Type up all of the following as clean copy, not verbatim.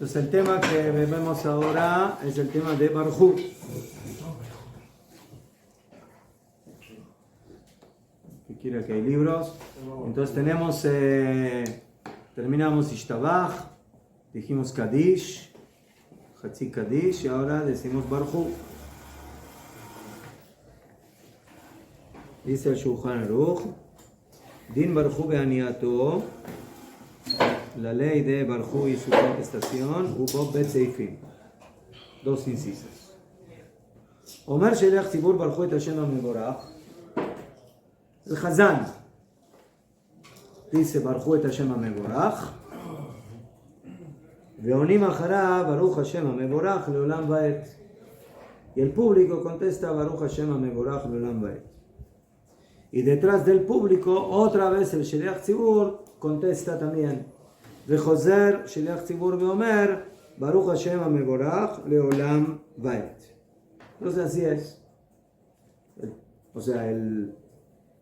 Entonces el tema que vemos ahora es el tema de Barjú. Que quiera que hay libros. Entonces tenemos, terminamos Ishtabach, dijimos Kadish, Hatzi Kadish y ahora decimos Barjú. Dice el Shulchan Aruch, Din Barjú Be'aniato, la ley de Barjú y su contestación, hubo Bet Seifim, dos incisos. Omer Shelech Tzibur Barjú et Hashem HaMevorach, el Chazan dice Barjú et Hashem HaMevorach, Veonim Acharav Baruch Hashem HaMevorach Leolam Vaed, y el público contesta Baruch Hashem HaMevorach Leolam Vaed. Y detrás del público, otra vez el Sheliach Tzibur contesta también. Vejoser Sheliach Tzibur veomer, Baruch Hashem HaMevorach Leolam Vaed. Entonces así es. O sea, el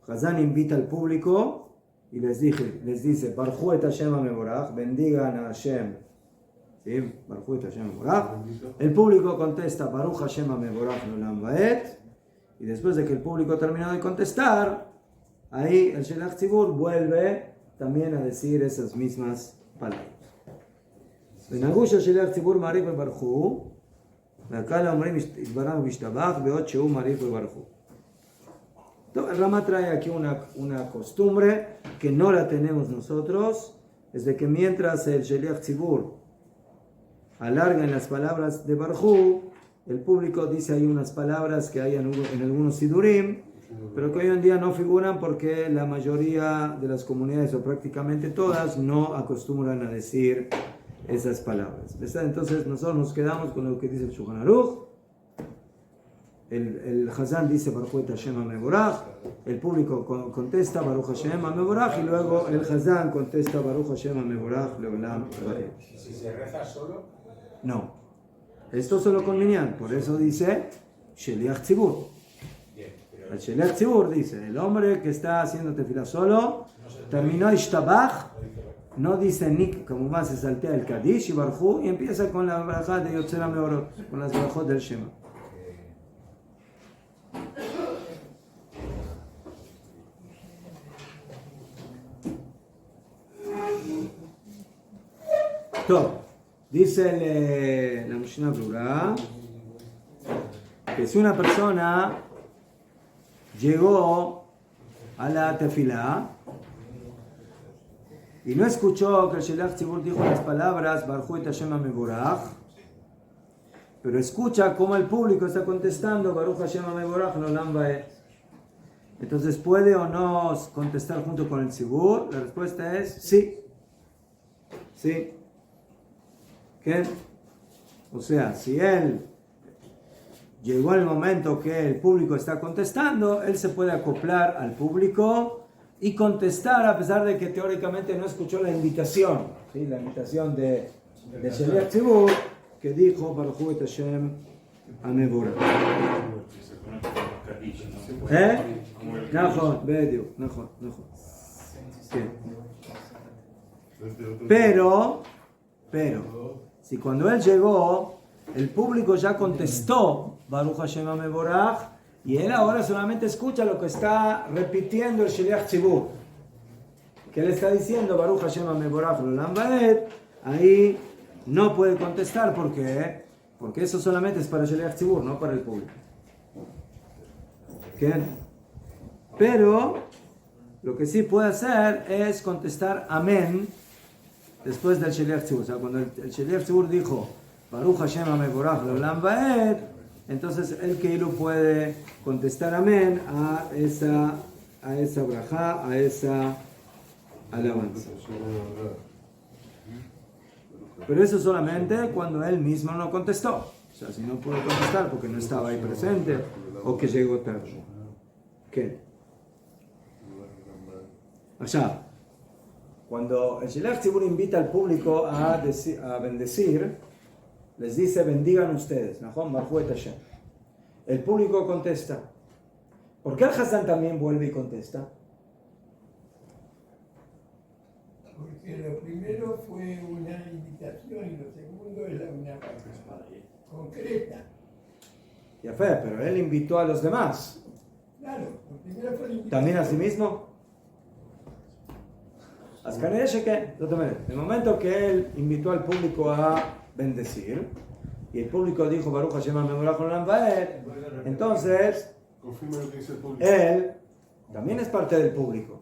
Hazán invita al público y les dice, Baruch Hashem HaMevorach, bendigan a Hashem. ¿Sí? Baruch Hashem HaMevorach. El público contesta, Baruch Hashem HaMevorach Leolam Vaed. Y después de que el público terminó de contestar, ahí el Sheliach Tzibur vuelve también a decir esas mismas palabras. Benagusha Sheliach Tzibur Marif Barjú, acá la Omrim Isbaram Bishtabach, Beot Sheu Marif Barjú. El Rama trae aquí una costumbre que no la tenemos nosotros, es de que mientras el Sheliach Tzibur alarga en las palabras de Barjú, el público dice hay unas palabras que hay en algunos sidurim, pero que hoy en día no figuran porque la mayoría de las comunidades, o prácticamente todas, no acostumbran a decir esas palabras. Entonces nosotros nos quedamos con lo que dice el Shulchan Aruch. El Hazán dice Baruch Hashem HaMevorach, el público contesta Baruch Hashem HaMevorach y luego el Hazán contesta Baruch Hashem HaMevorach Leolam Vaed. ¿Si se reza solo? No. Esto solo con Minyan, por eso dice Sheliach Tzibur. El Sheliach Tzibur dice, el hombre que está haciendo tefilá solo, terminó Ishtabach, no dice ni, como más se saltea el Kadish y Barjú, y empieza con la braja de Yotzer HaMeorot, con las brajot del Shema. Todo. Dice la Mishnah Brura que si una persona llegó a la tefilá y no escuchó que el Sheliach Tzibur dijo las palabras Baruch Hashem HaMevorach, pero escucha cómo el público está contestando Baruch Hashem HaMevorach Leolam Vaed, entonces ¿puede o no contestar junto con el Tzibur? La respuesta es sí. Sí. ¿Qué? O sea, si él llegó el momento que el público está contestando, él se puede acoplar al público y contestar a pesar de que teóricamente no escuchó la invitación, ¿sí? La invitación de Sheliach Tzibur que dijo Baruch Hashem HaMevorach. Najón, Bedio, Najón. Pero si cuando él llegó, el público ya contestó Baruch Hashem HaMevorach y él ahora solamente escucha lo que está repitiendo el Sheliach Tzibur, que él está diciendo Baruch Hashem HaMevorach Leolam Vaed, ahí no puede contestar. ¿Por qué? Porque eso solamente es para el Sheliach Tzibur, no para el público. ¿Qué? Pero lo que sí puede hacer es contestar amén después del Sheliach Tzibur. O sea, cuando el Sheliach Tzibur dijo Baruch Hashem HaMevorach Leolam Vaed, entonces el Keilu puede contestar amén a esa brajá, a esa alabanza. Pero eso solamente cuando él mismo no contestó. O sea, si no pudo contestar porque no estaba ahí presente o que llegó tarde. ¿Qué? O sea, cuando el Sheliach Tzibur invita al público a bendecir, les dice, bendigan ustedes. El público contesta. ¿Por qué el Hazán también vuelve y contesta? Porque lo primero fue una invitación y lo segundo concreta. Ya fue, pero él invitó a los demás. Claro, lo primero fue la invitación. ¿También a sí mismo? אז כנראה שכן, זאת אומרת, en el momento que él invitó al público a bendecir, y el público dijo, Baruch Hashem HaMevorach Olam Vaed, entonces, Confirma lo que dice el público. él también es parte del público.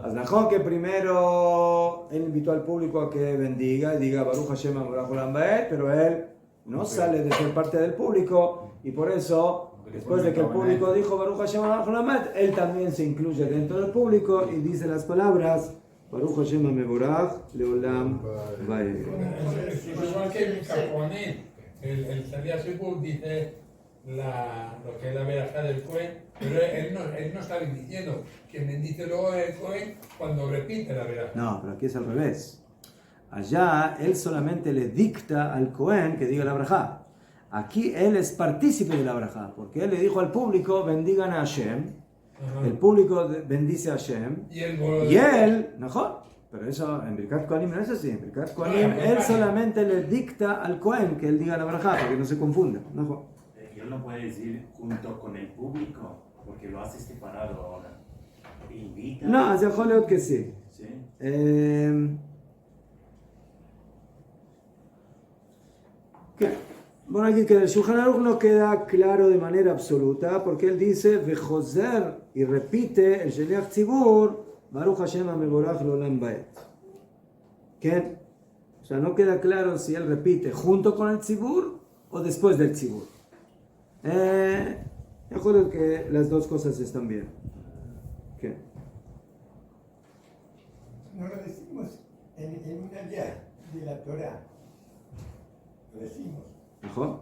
As najón que primero él invitó al público a que bendiga y diga Baruch Hashem HaMevorach Olam Vaed, pero él no sale de ser parte del público, y por eso, después de que el público dijo Baruch Hashem HaMevorach Olam Vaed, él también se incluye dentro del público y dice las palabras Baruch Hashem HaMevorach Leolam Vaed. Es igual que el Caponet, el Shaliach Tzibur dice lo que es la verajá del Cohen, pero él no está diciendo que bendice luego el Cohen cuando repite la verajá. No, pero aquí es al revés. Allá él solamente le dicta al Cohen que diga la verajá. Aquí él es partícipe de la verajá, porque él le dijo al público bendigan a Hashem. El público bendice a Hashem Y él, mejor, pero eso en Birkat Kohanim no es así. En Birkat Kohanim él solamente le dicta al Kohen que él diga la verajá para que no se confunda. Mejor. Y él no puede decir junto con el público, porque lo hace separado ahora. Invita. No, אז יכול להיות que sí. Sí. Bueno, aquí que el Shulchan Aruch no queda claro de manera absoluta, porque él dice, Vejoser, y repite el Sheliach Tzibur, Baruch Hashem HaMevorach Leolam Vaed. ¿Qué? O sea, no queda claro si él repite junto con el Tzibur o después del Tzibur. Yo creo que las dos cosas están bien. ¿Qué? No lo decimos en una ya de la Torah. Lo decimos. ¿Mejor?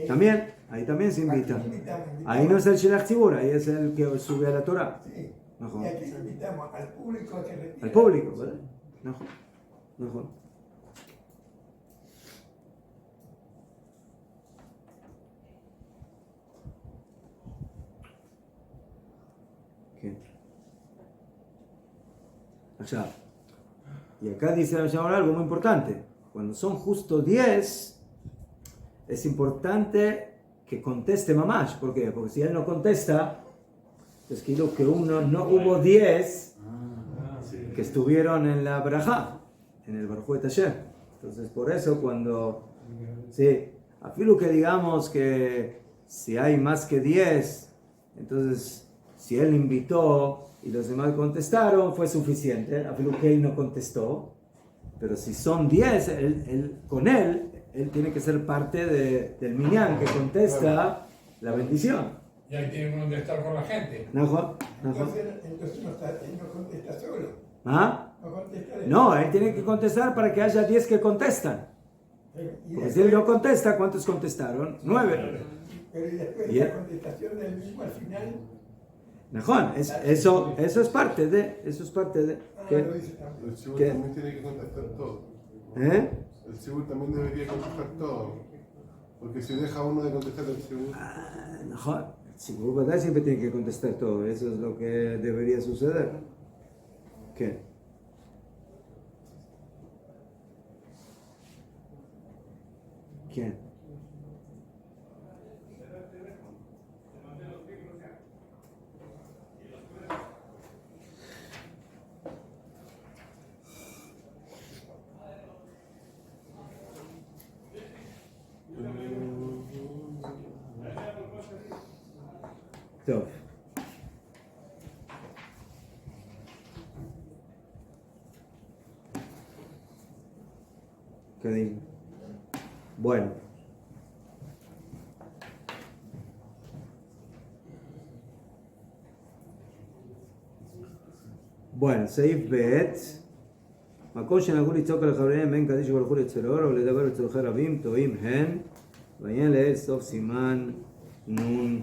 También, ahí también se invita. Invitamos. Ahí no es el Sheliach Tzibur, ahí es el que sube a la Torah. Sí. Mejor. Y aquí invitamos al público a que repita. Al público, ¿verdad? Mejor. Mejor. ¿Qué? Allá. Y acá dice algo muy importante. Cuando son justo 10, es importante que conteste mamash. ¿Por qué? Porque si él no contesta, es que no hubo 10 que estuvieron en la Berajá, en el Baruj Hu Hashem. Entonces, por eso, cuando. Sí, afilo que digamos que si hay más que 10, entonces, si él invitó y los demás contestaron, fue suficiente. Afilo que él no contestó. Pero si son 10, con él tiene que ser parte del minyan que contesta la bendición. Y ahí tiene uno de estar con la gente. Entonces él no contesta solo. ¿Ah? No contesta No, él tiene que contestar para que haya 10 que contestan. Porque si él no contesta, ¿cuántos contestaron? 9. Pero y después Y la él- contestación del mismo al final. Najón, eso es parte de. ¿Qué? Lo dice también. El Tzibur ¿Qué? también tiene que contestar todo. ¿Eh? El Tzibur también debería contestar todo. Porque si deja uno de contestar el Tzibur, Najón, si Bubadá siempre tiene que contestar todo. Eso es lo que debería suceder. ¿Qué? ¿Quién? טוב. קדימה. Bueno. Bueno, סעיף ב' מקום שנהגו לצעוק על חבריהם בין קדיש וברחו לצלור או לדבר לצורכי רבים טועים הן ועניין לאל סוף סימן נון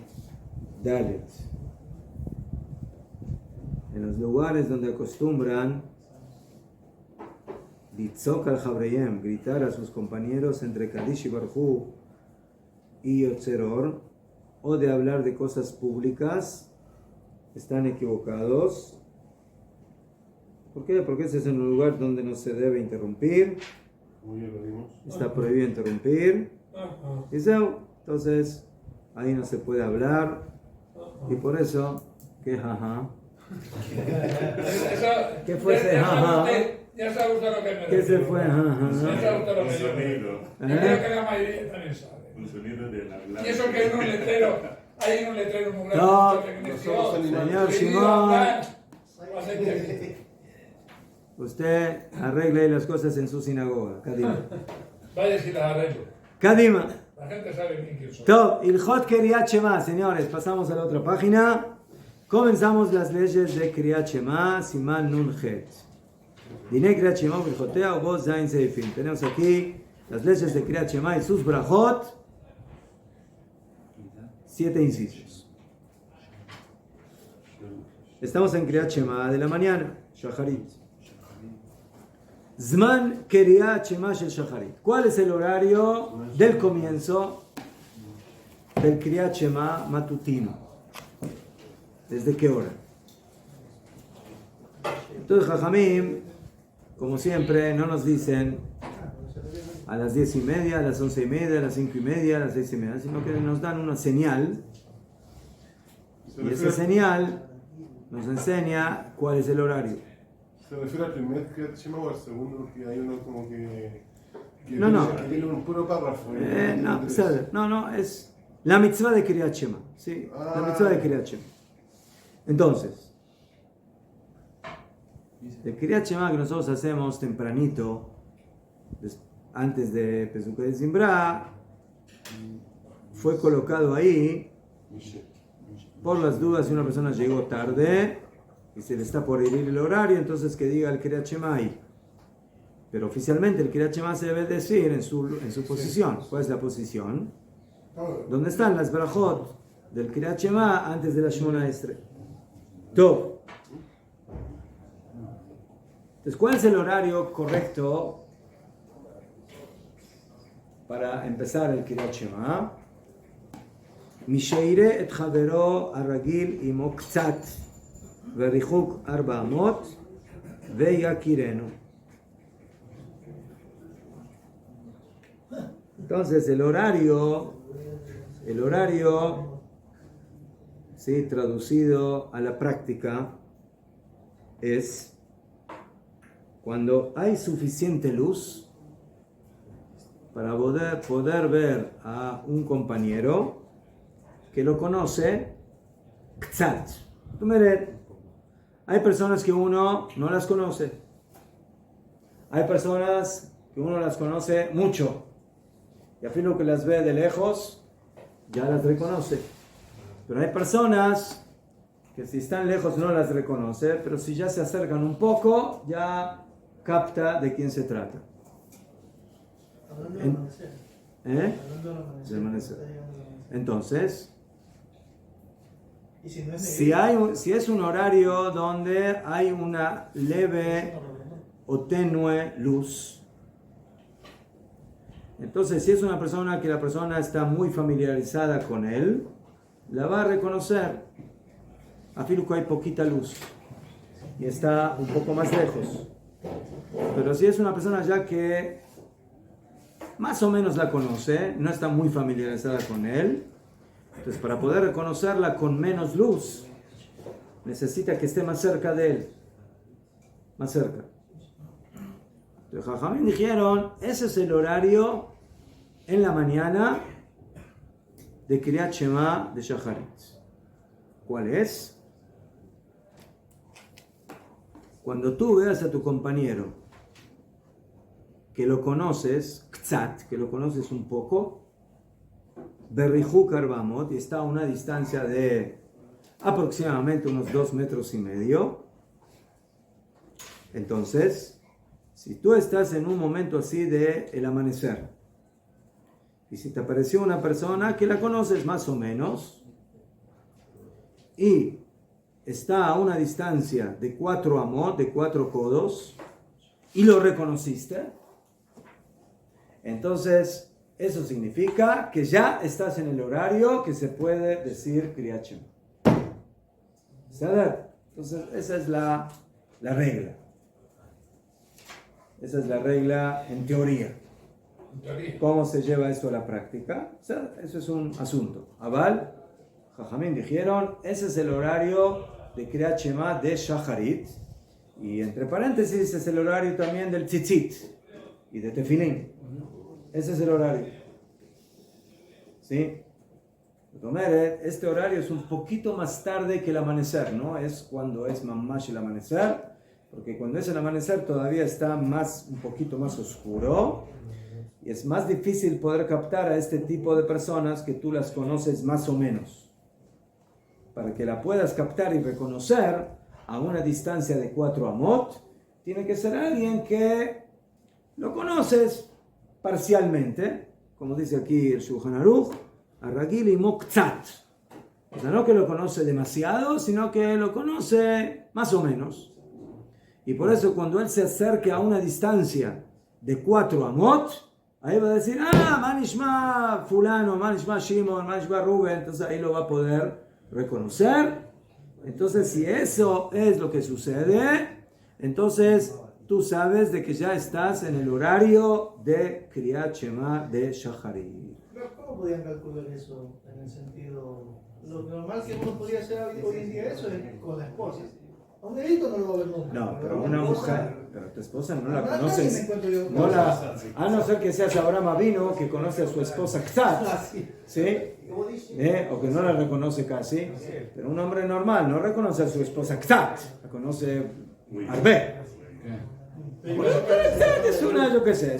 ד'. En los lugares donde acostumbran litzok al Jabreyem, gritar a sus compañeros entre Kadish y Barjú y Yotzeror, o de hablar de cosas públicas, están equivocados. ¿Por qué? Porque ese es un lugar donde no se debe interrumpir, como ya lo vimos. está prohibido interrumpir. Y zeu. Entonces, ahí no se puede hablar. Y por eso, que jaja. ¿Qué fue ese jaja? Ya sabe usted lo que me ¿Qué se refiero, fue? ¿no? Jaja. Ya sabe usted lo Un que yo me sonido. refiero. Yo creo que la mayoría también sabe. Un sonido del hablar. Y eso que en un letrero, hay en un letrero muy grande. No, que me somos dice, animales. Señor prohibido Shimon, hablar, va a ser que- usted arregle ahí las cosas en su sinagoga. Kadima. Vaya si las arreglo. Kadima. La gente sabe bien quién soy. Top, Ilhot Kriyat Shema, señores, pasamos a la otra página. Comenzamos las leyes de Kriyat Shema, Siman Nun Het. Diné Kriyat Shema, Ilhotea, Ubos Zain Seifim. Tenemos aquí las leyes de Kriyat Shema y sus brajot, 7 incisos. Estamos en Kriyat Shema de la mañana, Shacharit. Zman Kriyat Shema Shel Shacharit. ¿Cuál es el horario del comienzo del Kriyat Shema matutino? ¿Desde qué hora? Entonces, Jajamim, como siempre, no nos dicen a las 10:30, a las 11:30, a las 5:30, a las 6:30, sino que nos dan una señal. Y esa señal nos enseña cuál es el horario. ¿Se refiere al primer Kriyat Shema o al segundo? Porque hay uno como que No. que tiene un puro párrafo. No, es la mitzvah de Kriyat Shema. ¿Sí? La mitzvah de Kriyat Shema. Entonces, el Kriyat Shema que nosotros hacemos tempranito, antes de Pesukah de Zimbra, fue colocado ahí por las dudas si una persona llegó tarde y se le está por ir el horario, entonces que diga el Kriyat Shema ahí. Pero oficialmente el Kriyat Shema se debe decir en su posición. ¿Cuál es la posición? ¿Dónde están las brajot del Kriyat Shema antes de la Shemona Esrei? Todo. Entonces, ¿cuál es el horario correcto para empezar el Kriyat Shema? Misheire et Javero arragil imo ktsat verichuk 4 amot veyakirenu. Entonces, el horario, ¿sí? Traducido a la práctica, es cuando hay suficiente luz para poder ver a un compañero que lo conoce, ktsat. Hay personas que uno no las conoce. Hay personas que uno las conoce mucho. Y a fin que las ve de lejos, ya las reconoce. Pero hay personas que si están lejos no las reconoce, pero si ya se acercan un poco, ya capta de quién se trata. Hablando del amanecer. Hablando del amanecer. Del amanecer. Entonces, Y si no es si es un horario donde hay una leve o tenue luz, entonces si es una persona que la persona está muy familiarizada con él, la va a reconocer. Afirmo que hay poquita luz y está un poco más lejos. Pero si es una persona ya que más o menos la conoce, no está muy familiarizada con él, entonces para poder reconocerla con menos luz, necesita que esté más cerca de él. Más cerca. Los Jajamín dijeron, ese es el horario en la mañana de Kriyat Shema de Shacharit. ¿Cuál es? Cuando tú veas a tu compañero que lo conoces, ktsat, que lo conoces un poco, berrijuk 4 amot, y está a una distancia de aproximadamente unos 2,5 metros, entonces, si tú estás en un momento así de el amanecer, y si te apareció una persona que la conoces más o menos, y está a una distancia de 4 amot, de 4 codos, y lo reconociste, entonces eso significa que ya estás en el horario que se puede decir Kriyat Shema. ¿Sabes? Entonces esa es la regla. Esa es la regla en teoría. En teoría. ¿Cómo se lleva esto a la práctica? O sea, eso es un asunto. Aval, Jajamín dijeron, ese es el horario de Kriyat Shema de Shacharit. Y entre paréntesis es el horario también del Tzitzit y de Tefilín. Ese es el horario. ¿Sí? Este horario es un poquito más tarde que el amanecer, ¿no? Es cuando es mamash el amanecer, porque cuando es el amanecer todavía está un poquito más oscuro y es más difícil poder captar a este tipo de personas que tú las conoces más o menos. Para que la puedas captar y reconocer a una distancia de 4 amot, tiene que ser alguien que lo conoces parcialmente, como dice aquí el Shulchan Aruch, Arragil y Moktzat. O sea, no que lo conoce demasiado, sino que lo conoce más o menos. Y por eso cuando él se acerque a una distancia de 4 amot, ahí va a decir, Manishma fulano, Manishma Shimon, Manishma Rubén, entonces ahí lo va a poder reconocer. Entonces, si eso es lo que sucede, entonces tú sabes de que ya estás en el horario de Kriyat Shema de Shacharit. Pero ¿cómo podían calcular eso en el sentido? Lo normal que uno podría hacer hoy en día eso es con la esposa. A un delito no lo va a ver nunca. No, pero una mujer, pero tu esposa no la Nadie conoces. me encuentro yo. No a no ser que seas Abraham Avinu, que conoce a su esposa Kzat, ¿sí? O que no la reconoce casi. Pero un hombre normal no reconoce a su esposa Kzat, la conoce Arbe. Es una, yo qué sé,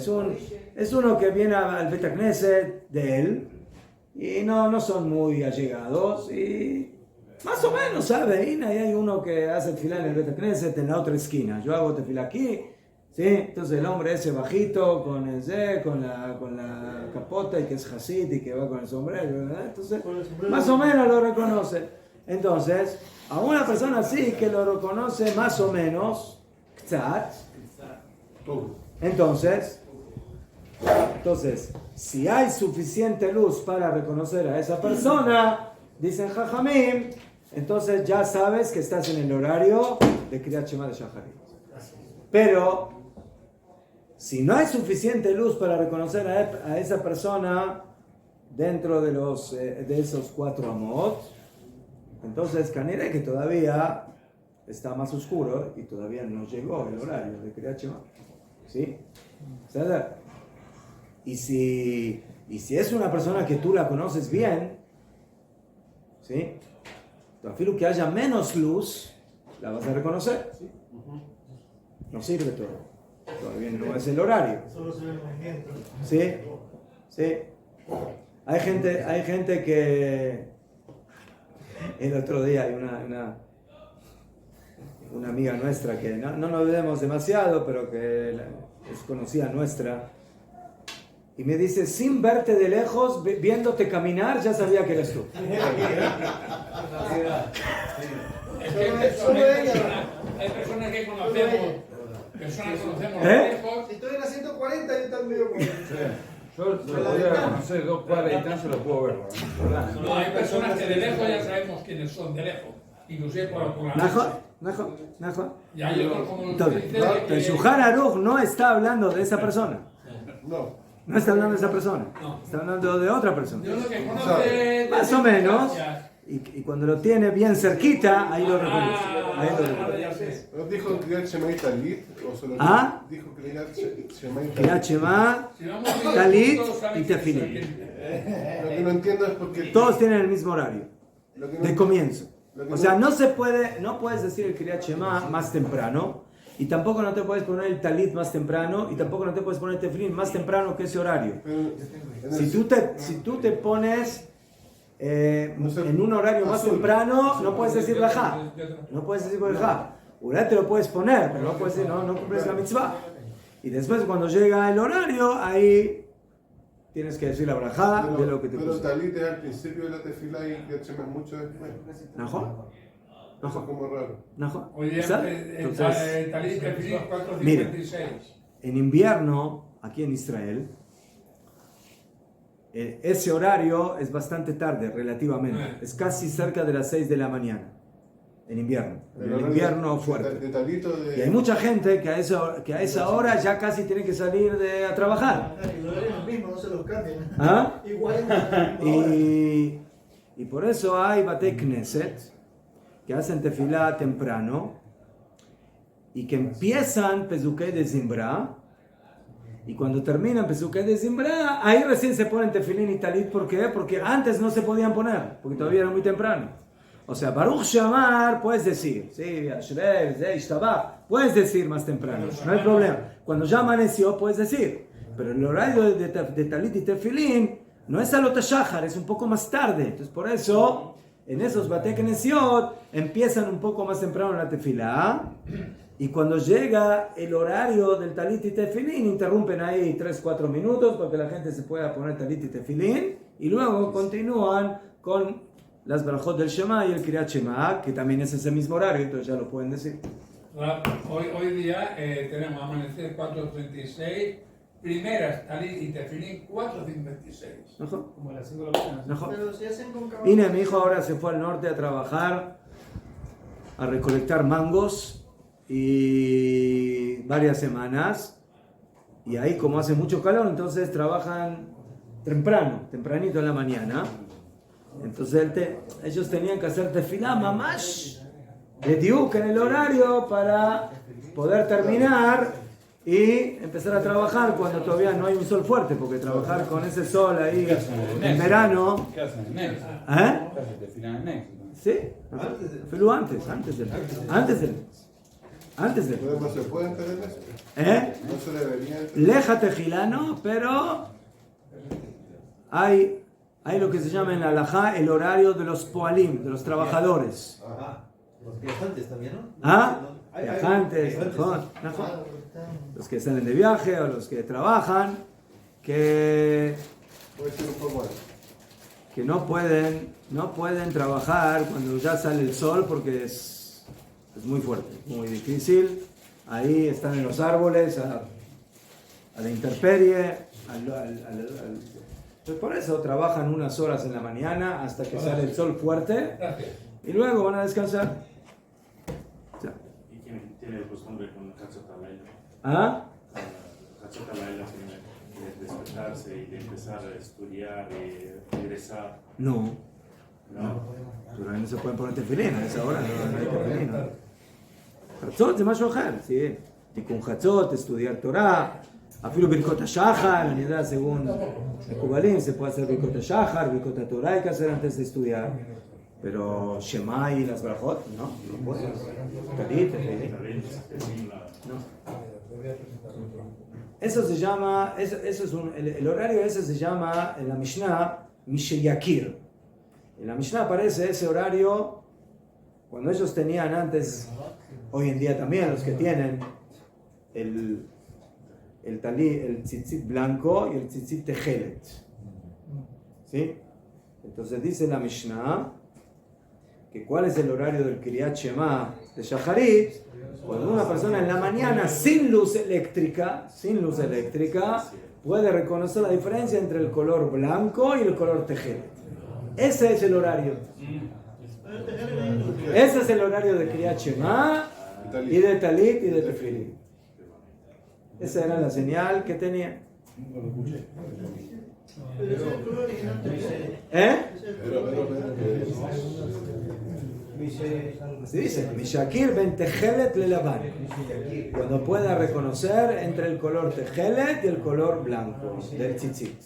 es uno que viene al Bet Knesset de él y no son muy allegados y más o menos sabe, y ahí hay uno que hace tefilá en el Bet Knesset en la otra esquina, yo hago tefilá aquí, ¿sí? Entonces el hombre ese bajito con la capota y que es Hasid y que va con el sombrero, ¿verdad? Entonces más o menos lo reconoce. Entonces a una persona así que lo reconoce más o menos, Kzat, entonces, si hay suficiente luz para reconocer a esa persona, dicen Jajamim, entonces ya sabes que estás en el horario de Kriyat Shema de Shacharit. Pero, si no hay suficiente luz para reconocer a esa persona dentro de esos 4 amot, entonces Caniré que todavía está más oscuro y todavía no llegó el horario de Kriyat Shema. ¿Sí? Y si es una persona que tú la conoces bien, ¿sí? Afirmo que haya menos luz, la vas a reconocer. No sirve todo. Todavía no es el horario. Solo se ve el movimiento. ¿Sí? Sí. Hay gente que el otro día hay una amiga nuestra que no nos vemos demasiado, pero que es conocida nuestra, y me dice, sin verte de lejos, viéndote caminar, ya sabía que eres tú. Hay personas que conocemos, de lejos. Si estoy en la 140, yo también veo. Yo lo podría conocer 2 cuadras de distancia, lo puedo ver. No, hay personas que de lejos ya sabemos quiénes son, de lejos. Inclusive por la noche. Y hay otros como Entonces, el Shulchan Aruch no está hablando de esa persona. No está hablando de esa persona. Está hablando de otra persona. Yo lo que conoce Más o menos. Y cuando lo tiene bien cerquita, ahí lo reconoce. Ahí lo reconoce. ¿No dijo Kriyat Shema y Talit? ¿O solo dijo Kriyat Shema y Talit? Kriyat Shema, Talit y Tefilín. Lo que no entiendo es porque... Todos tienen el mismo horario. De comienzo. O sea, no puedes decir el Kriyat Shema más temprano, y tampoco no te puedes poner el Talit más temprano, y tampoco no te puedes poner el Tefilín más temprano que ese horario. Si tú te pones en un horario más temprano, no puedes decir Lajá. No puedes decir Lajá. Ura te lo puedes poner, pero no puedes decir, no cumples la mitzvah. Y después cuando llega el horario, ahí tienes que decir la brajá de lo que te Pero puse. Talit es al principio de la tefila y Kriyat Shema es mucho después. ¿Najo? Eso es como raro. ¿Najo? Hoy día el Talit de Filiz 456. En invierno, aquí en Israel, ese horario es bastante tarde, relativamente. Es casi cerca de las 6 de la mañana. en invierno. En El el horario invierno de fuerte. talito de... Y hay mucha gente que a esa hora ya casi tiene que salir a trabajar. El horario es el mismo, no se los cambian. ¿Ah? Igual. Y por eso hay Batei Knesset que hacen tefilá temprano y que empiezan Pesukei de Zimbra. Y cuando terminan Pesukei de Zimbra, ahí recién se ponen tefilín y talit. ¿Por qué? Porque antes no se podían poner, porque todavía era muy temprano. O sea, Baruch Shamar puedes decir, sí, Ashrei, Zeish, Tabach, puedes decir más temprano, no hay problema. Cuando ya amaneció, puedes decir. Pero el horario de talit y tefilín no es alot shachar, es un poco más tarde. Entonces, por eso, en esos Batei Knesiot empiezan un poco más temprano la tefilá. Y cuando llega el horario del talit y tefilín, interrumpen ahí 3-4 minutos para que la gente se pueda poner talit y tefilín. Y luego continúan con las brajot del Shema y el Kriyat Shema, que también es ese mismo horario, entonces ya lo pueden decir. Hoy día tenemos amanecer 4:36, primeras talit y tefilín 4:56. Como a las 5 de la mañana. Pero si hacen con caballo. Vine, mi hijo ahora se fue al norte a trabajar, a recolectar mangos y varias semanas. Y ahí, como hace mucho calor, entonces trabajan tempranito en la mañana. Entonces ellos tenían que hacer tefilá mamash de diuk en el horario para poder terminar y empezar a trabajar cuando todavía no hay un sol fuerte, porque trabajar con ese sol ahí en verano. ¿Qué hacen? En Nex. ¿Eh? ¿Qué hacen? Desfilan en Nex. Sí, pero antes del ¿No se pueden tener eso? No se debería... Leja tejilano, pero hay lo que se llama en la halajá el horario de los poalim, de los trabajadores. Ajá. Los viajantes también, ¿no? ¿Ah? Hay Viajantes, los que salen de viaje o los que trabajan, que Puede ser un poco más. que no pueden trabajar cuando ya sale el sol porque es muy fuerte, muy difícil. Ahí están en los árboles, a la intemperie, pues por eso trabajan unas horas en la mañana hasta que sale el sol fuerte y luego van a descansar. ¿Y quién tiene costumbre con Hatzot Halayla? ¿Ah? Hatzot Halayla de despertarse y de empezar a estudiar y regresar. No. ¿No? Pero ahí no se pueden poner tefilín a esa hora, no hay tefilín. Hatzot es más ojar, sí. Tikun Hatzot, estudiar Torah, afilo Birkot HaShachar, la unidad según el Kubalim, se puede hacer Birkot HaShachar, Birkot Torah hay que hacer antes de estudiar. Pero Shema y las brajot, no pueden. Talit, tefilín. No. Eso se llama, el horario ese se llama en la Mishnah Mishel Yakir. En la Mishnah aparece ese horario cuando ellos tenían antes, hoy en día también los que tienen el tzitzit blanco y el tzitzit tejelet. ¿Sí? Entonces dice la Mishnah que cuál es el horario del Kriyat Shema de Shacharit, cuando una persona en la mañana sin luz eléctrica puede reconocer la diferencia entre el color blanco y el color tejelet. Ese es el horario. Ese es el horario de Kriyat Shema y de Talit y de Tefilín. Esa era la señal que tenía. Así dice, Mishakir ben Tejelet le Laban. Cuando pueda reconocer entre el color Tejelet y el color blanco del tzitzit.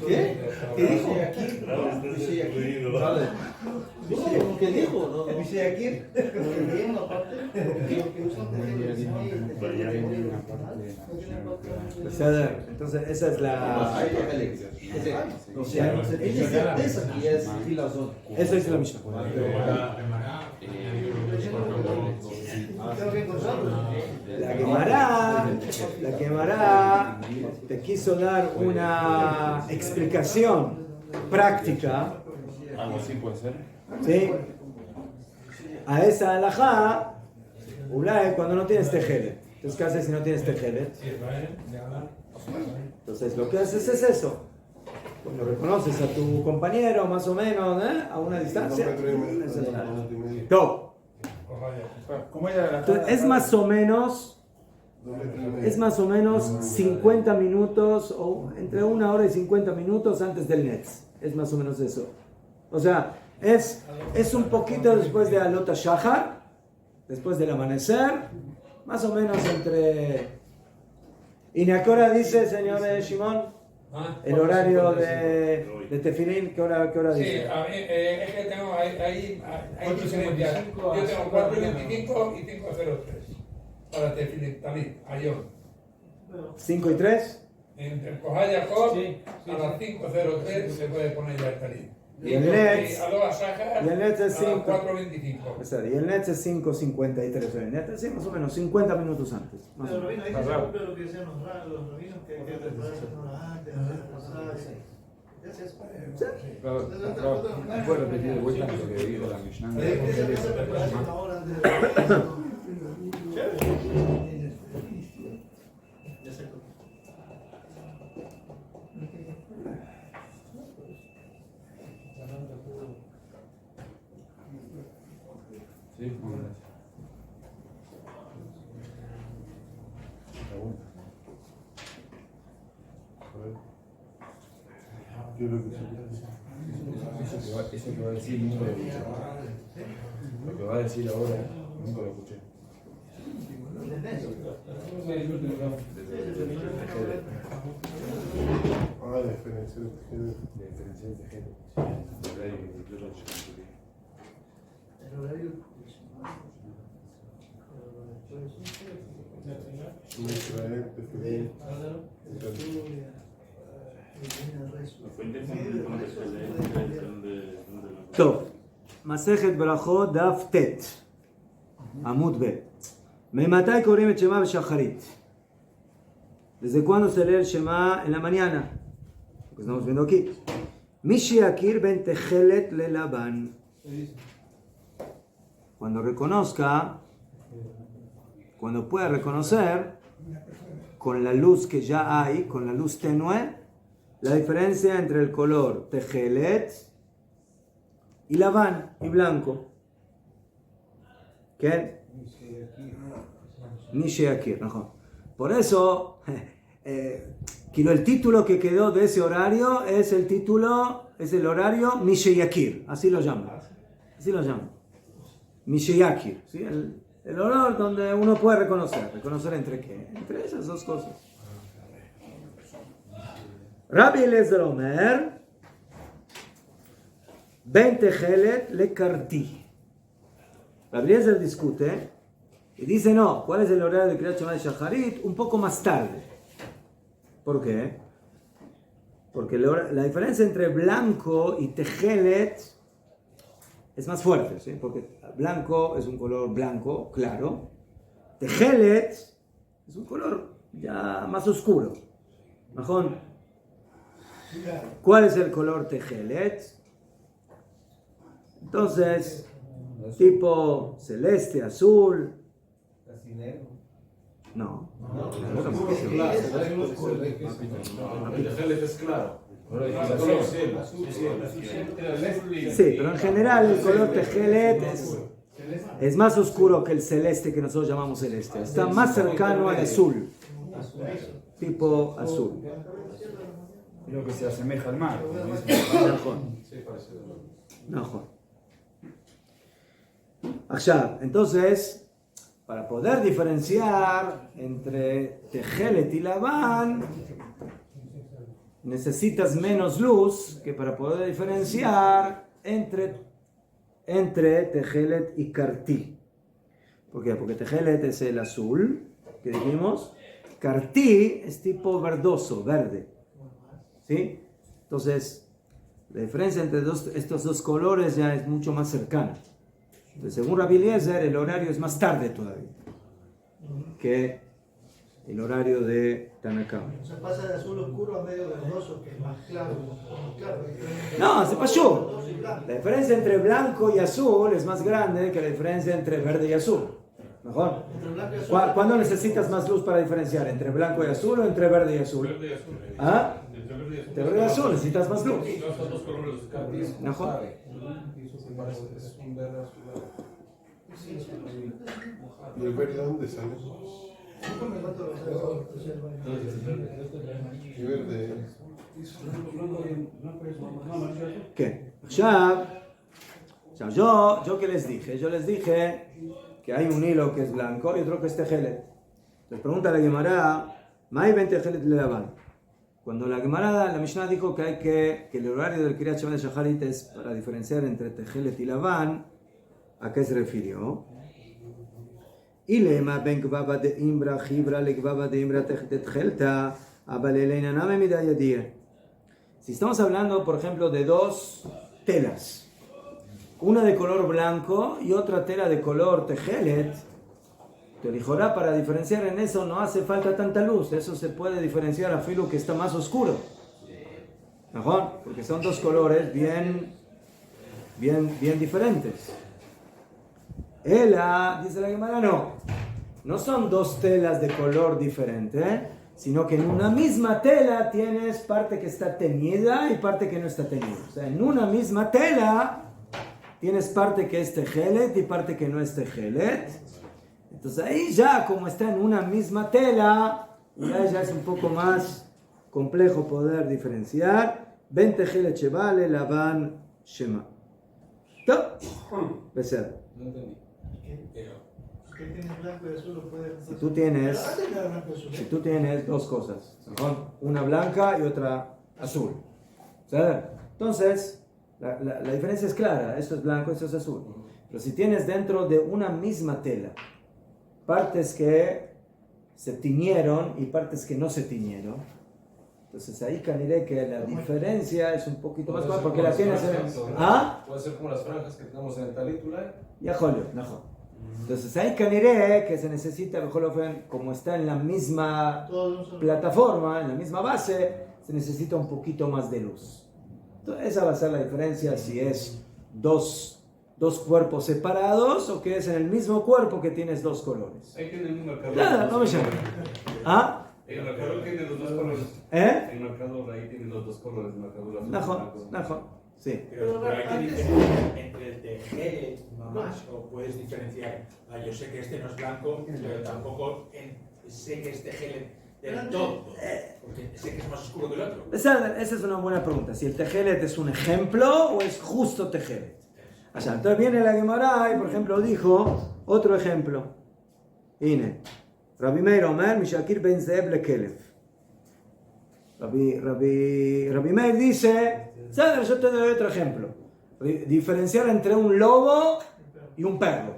¿Qué? ¿Qué dijo? ¿Qué dijo? Dice aquí. Entonces esa es la... Esa es la Mishnah. La Gemara te quiso dar una explicación práctica. Algo así puede ser. ¿Sí? A esa halajá, ulay, cuando no tienes tejelet. Entonces, ¿qué haces si no tienes tejelet? Entonces, lo que haces es eso. Cuando reconoces a tu compañero, más o menos, a una distancia. Todo. ¿Cómo era la Entonces, es más o menos 50 minutos, o entre 1 hora y 50 minutos antes del Netz. Es más o menos eso. O sea, es un poquito después de Alot HaShachar, después del amanecer, más o menos entre... ¿Y a qué hora dice, señor Shimon? El horario de Tefilín, ¿qué hora Sí, dice? a mí, es que tengo ahí diferencias. Yo tengo 4:25 y 5:03 para Tefilín, Talit, Ayón. 5 y 3. Entre el Kohai Jacob, a las 5:03 se puede poner ya el Talit. Y el Netz, a los Shachar, y el Netz es a las 5. 4:25. Y el Netz es 5:53. El Netz es más o menos 50 minutos antes. Más o Pero menos. Rabino, ahí se cumple lo que decían los rabinos, que hay que prepararse una hora antes, ya se Puedo repetir de vuelta lo que dijo la Mishnah. una hora antes de la ya se Sí, ¿Qué es lo que eso que va a decir nunca lo escuché. Lo que va a decir ahora nunca lo escuché. Ah, la diferencia de tejer. La diferencia entre gente. el horario. Israel, tejer. טוב, מסכת ברכות דף ט' עמוד ב' ממתי קוראים את שמע בשחרית? ¿Desde cuándo se lee el Shema en la mañana? Lo que estamos viendo aquí. מי שיכיר בין תכלת ללבן. Cuando reconozca, cuando pueda reconocer con la luz que ya hay, con la luz tenue, la diferencia entre el color tejelet y labán y blanco. ¿Qué? Nishayakir. Por eso, el título que quedó de ese horario es el horario Nishayakir. Así lo llaman. Nishayakir. ¿Sí? El horario donde uno puede reconocer. ¿Reconocer entre qué? Entre esas dos cosas. Rabbi Eliezer Omer, Ben Tejelet le Karti. Rabbi Eliezer discute y dice no, ¿cuál es el horario de Kriyat Shema de Shacharit? Un poco más tarde. ¿Por qué? Porque la diferencia entre blanco y Tejelet es más fuerte, ¿sí? Porque blanco es un color blanco, claro. Tejelet es un color ya más oscuro. ¿Majón? ¿Cuál es el color tejelet? Entonces, tipo celeste, azul. Casi negro. No. El tejelet es claro. Sí, pero en general el color tejelet es más oscuro que el celeste que nosotros llamamos celeste. Está más cercano al azul. Tipo azul. Lo que se asemeja al mar. Entonces, para poder diferenciar entre tejelet y labán, necesitas menos luz que para poder diferenciar entre tejelet y karti. ¿Por qué? Porque tejelet es el azul, que dijimos. Karti es tipo verdoso, verde. ¿Sí? Entonces, la diferencia entre estos dos colores ya es mucho más cercana. Entonces, según Rabbi Eliezer, el horario es más tarde todavía que el horario de Tanakh. O sea, pasa de azul oscuro a medio verdoso, que es más claro. No, se pasó. La diferencia entre blanco y azul es más grande que la diferencia entre verde y azul. ¿Mejor? Entre blanco y azul. ¿Cuándo necesitas más luz para diferenciar? ¿Entre blanco y azul o entre verde y azul? Verde y azul. ¿Ah? Entre verde y azul. Entre verde y azul necesitas más luz. No, son dos colores. Mejor. Es un verde azulado. ¿Y el verde dónde sale? ¿Y verde? ¿Qué? Yo ¿qué les dije? Yo les dije que hay un hilo que es blanco y otro que es tejelet. Les pregunta la Gemara, ¿May ben tejelet le daban? Cuando la Gemara, la Mishnah dijo que el horario del Kriyat Shema de Shacharit es para diferenciar entre tejelet y Labán, ¿a qué se refirió? Y lema ben gbaba de imbra gibra le gbaba de imbra tejelta abaleleina name midayadie. Si estamos hablando, por ejemplo, de dos telas, una de color blanco y otra tela de color tejelet, te dijorá, para diferenciar en eso no hace falta tanta luz, eso se puede diferenciar a filo que está más oscuro. ¿Mejor? Porque son dos colores bien diferentes. Ela, dice la Gemara, no son dos telas de color diferente, sino que en una misma tela tienes parte que está teñida y parte que no está teñida. O sea, en una misma tela tienes parte que es tejelet y parte que no es tejelet. Entonces ahí ya, como está en una misma tela, ya es un poco más complejo poder diferenciar. Ben tejelet shevale, lavan shema. ¿Está? Besed. No entendí. Que tiene blanco y azul lo puede. Si tú tienes dos cosas, ¿no? Una blanca y otra azul, ¿sabes? Entonces, la diferencia es clara, esto es blanco, esto es azul. Pero si tienes dentro de una misma tela partes que se tiñeron y partes que no se tiñeron, entonces ahí caniré que la diferencia es un poquito más clara porque la tienes en... ¿Ah? Puede ser como las franjas que tenemos en el talítula. Ya jolio, entonces ahí caniré que se necesita, como está en la misma plataforma, en la misma base, se necesita un poquito más de luz. Entonces esa va a ser la diferencia si es dos cuerpos separados o que es en el mismo cuerpo que tienes dos colores. Ahí tienen un marcador. Nada, no me llamo. ¿Ah? El marcador tiene los dos colores. ¿Eh? El marcador ahí tiene los dos colores. El marcador azul. Najo. Sí. Pero hay que diferenciar entre el tejelet, mamás, o puedes diferenciar. Yo sé que este no es blanco, pero tampoco sé que es tejelet del todo, porque sé que es más oscuro que el otro. Esa es una buena pregunta. Si el tejelet es un ejemplo o es justo tejelet. Entonces viene la Gemara y, por ejemplo, dijo otro ejemplo. Ine. Rabbi Meir Omer, Mishakir ben Zeeb lekelef. Rabbi Meir dice, ¿sabes? Yo te doy otro ejemplo. Diferenciar entre un lobo y un perro.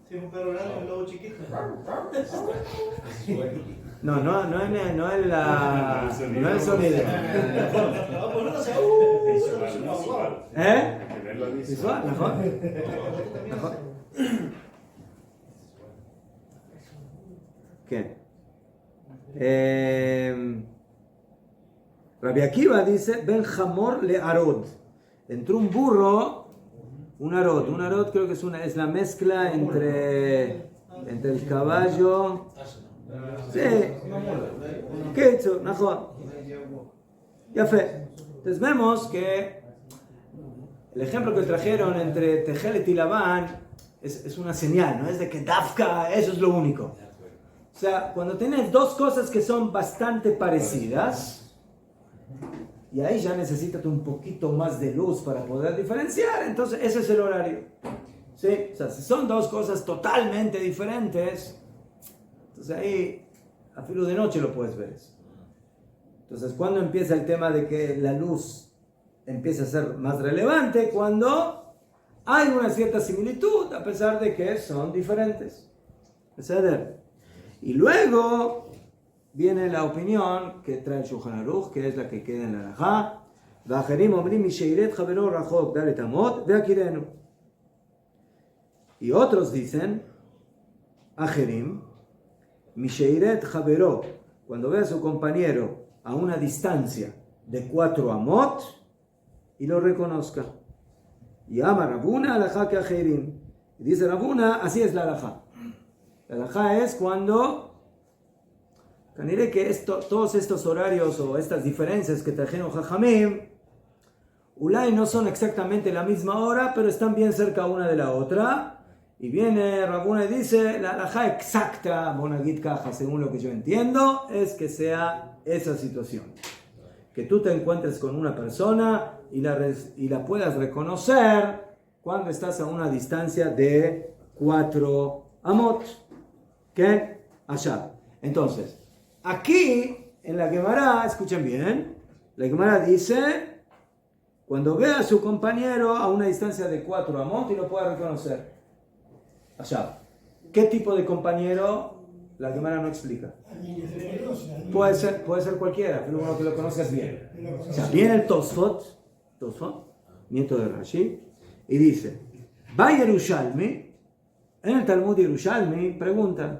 Si es un perro grande y un lobo chiquito. No es el sonido. ¿Eh? Visual, mejor. ¿Qué? Rabbi Akiva dice, Ben Hamor le Arod. Entró un burro, un arod creo que es la mezcla entre el caballo. Sí. ¿Qué he hecho? Ya fe. Entonces vemos que el ejemplo que trajeron entre Tejelet y Labán es una señal, no es de que Dafka, eso es lo único. O sea, cuando tienes dos cosas que son bastante parecidas, y ahí ya necesitas un poquito más de luz para poder diferenciar, entonces ese es el horario. ¿Sí? O sea, si son dos cosas totalmente diferentes, entonces ahí, a filo de noche lo puedes ver. Entonces, ¿cuándo empieza el tema de que la luz empieza a ser más relevante? Cuando hay una cierta similitud, a pesar de que son diferentes. Y luego viene la opinión que trae el Shulchan Aruch, que es la que queda en la Halajá. Y otros dicen, Ajerim, Misheiret Javero, cuando ve a su compañero a una distancia de 4 amot y lo reconozca. Y ama Rabuna alajá que Ajerim. Y dice Rabuna, así es la halajá. La halajá es cuando diré que todos estos horarios o estas diferencias que trajeron Jajamim, Ulay no son exactamente la misma hora, pero están bien cerca una de la otra. Y viene Rabuna y dice, la halajá exacta, Bonagit Caja, según lo que yo entiendo, es que sea esa situación. Que tú te encuentres con una persona y la puedas reconocer cuando estás a una distancia de 4 amot. ¿Qué? Allá. Entonces, aquí, en la Gemara, escuchen bien, la Gemara dice, cuando ve a su compañero a una distancia de 4 amot y lo pueda reconocer. Allá. ¿Qué tipo de compañero? La Gemara no explica. Puede ser cualquiera, pero uno que lo conozcas bien. O sea, viene el Tosfot, nieto de Rashi, y dice, va Yerushalmi, en el Talmud Yerushalmi, pregunta,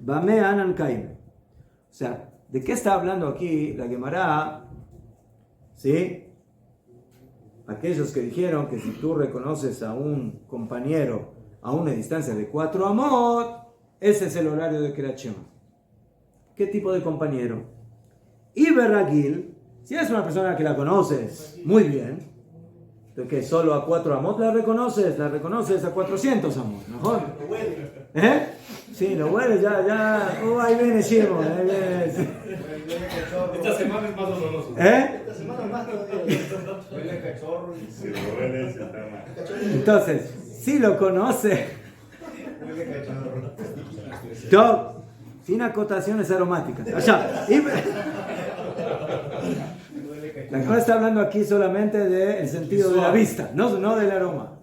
Bame Anan Kaim. O sea, ¿de qué está hablando aquí la Gemara? ¿Sí? Aquellos que dijeron que si tú reconoces a un compañero a una distancia de 4 amot, ese es el horario de Kriyat Shema. ¿Qué tipo de compañero? Y Berragil, si es una persona que la conoces muy bien, que solo a 4 amot la reconoces a 400 amot, mejor. ¿Eh? Sí, lo hueles, ya. Ahí viene Shimon. Esta semana es más doloroso. Esta semana más todavía. Huele cachorro y Si lo hueles, está mal. Entonces, si lo conoce, huele cachorro. yo, sin acotaciones aromáticas. Allá. La cosa está hablando aquí solamente del sentido de la vista, no del aroma.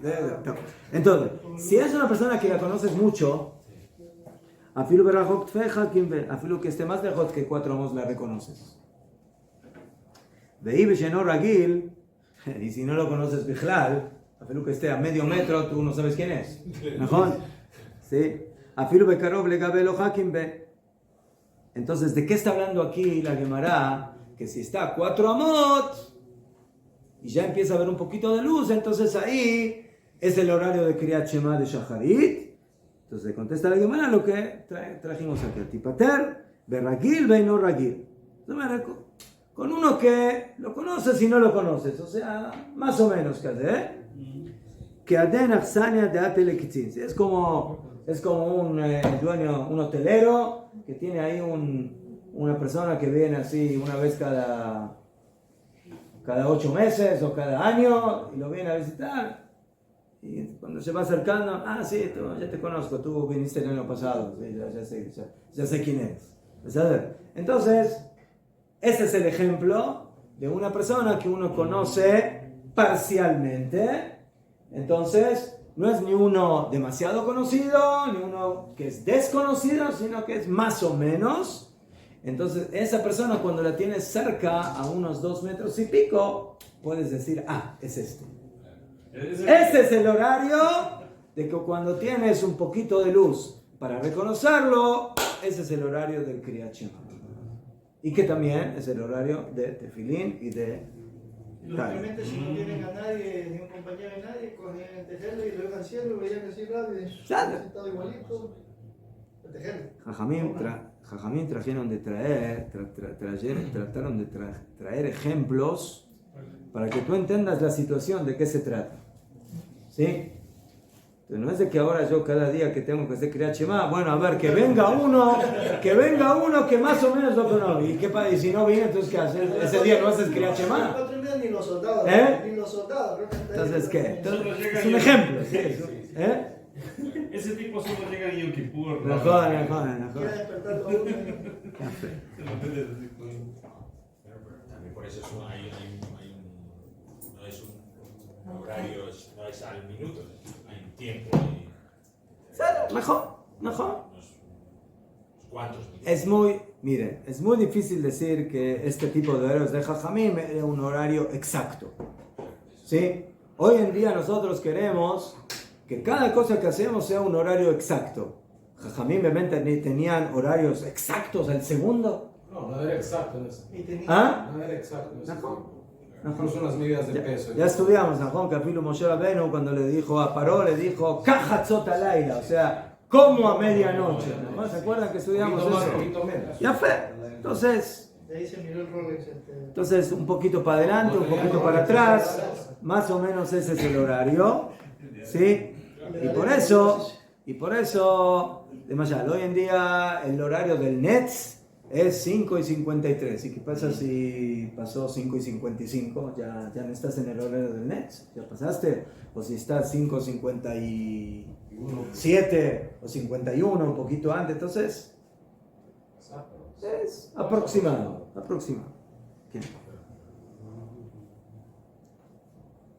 Entonces, si es una persona que la conoces mucho, afilu que esté más lejos que 4 amos la reconoces. Y si no lo conoces bijlal, afilu que esté a medio metro, tú no sabes quién es. ¿Mejor? ¿Sí? Afilu bekarov legabelo hakimbe. Entonces, ¿de qué está hablando aquí la Gemara? Que si está a 4 amot y ya empieza a haber un poquito de luz, entonces ahí es el horario de Kriyat Shema de Shacharit. Entonces contesta la Gemara lo que trajimos aquí. Tipater, Berragil, Beino Ragil. Con uno que lo conoces y no lo conoces, o sea, más o menos casi, que Aden Afsania de Atelekitzin. Es como un dueño, un hotelero que tiene ahí una persona que viene así una vez cada 8 meses o cada año y lo viene a visitar. Y cuando se va acercando, sí, ya te conozco, tú viniste el año pasado, ya sé quién eres. Entonces, este es el ejemplo de una persona que uno conoce parcialmente. Entonces, no es ni uno demasiado conocido, ni uno que es desconocido, sino que es más o menos. Entonces, esa persona cuando la tienes cerca, a unos 2 metros y pico, puedes decir, es este. Este es el horario de que cuando tienes un poquito de luz para reconocerlo, ese es el horario del Kriyat Shema. Y que también es el horario de Tefilín y de... Lógicamente, si no tienen a nadie, ni un compañero de nadie, cogen el tejelo y lo ven al cielo, veían así rápido, sentado igualito, el tejelo. Jajamín trajeron de trataron de traer ejemplos para que tú entiendas la situación de qué se trata. ¿Sí? Entonces no es de que ahora yo cada día que tengo que hacer Kriyat Shema, bueno, a ver, que venga uno que más o menos lo conoce. ¿Y si no viene, entonces qué haces? Ese día no haces Kriyat Shema. Ni los soldados, ¿Eh? ni los soldados. Entonces, ¿qué? Entonces, es un ejemplo. ¿Sí? ¿Eh? Ese tipo solo llega en Yom Kippur. No jodan. Quiere despertar todo el mundo. También por eso no es un horario, no es al minuto, hay un tiempo. Mejor. Unos cuantos minutos. Es muy difícil decir que este tipo de horarios de Jajamim es un horario exacto. ¿Sí? Hoy en día nosotros queremos que cada cosa que hacemos sea un horario exacto. Jajamim obviamente tenían horarios exactos al segundo. No era exacto. ¿Ah? No era exacto. Incluso las medidas de peso. Ya estudiamos, Najón, que Afilu Moshe Rabbeinu cuando le dijo a Paró, le dijo, Kahatzot Laila, o sea, como a medianoche. ¿No? ¿Se acuerdan que estudiamos Un poquito más, eso? un poquito menos. Ya fue. De ahí se miró el Rolex. Entonces, un poquito para adelante, un poquito para atrás, más o menos ese es el horario, ¿sí? Y por eso, demasiado, hoy en día el horario del Nets es 5:53. ¿Y qué pasa si pasó 5:55? Ya no estás en el horario del Nets, ya pasaste. O si estás 5:57 o 51, un poquito antes, entonces es aproximado. ¿Qué?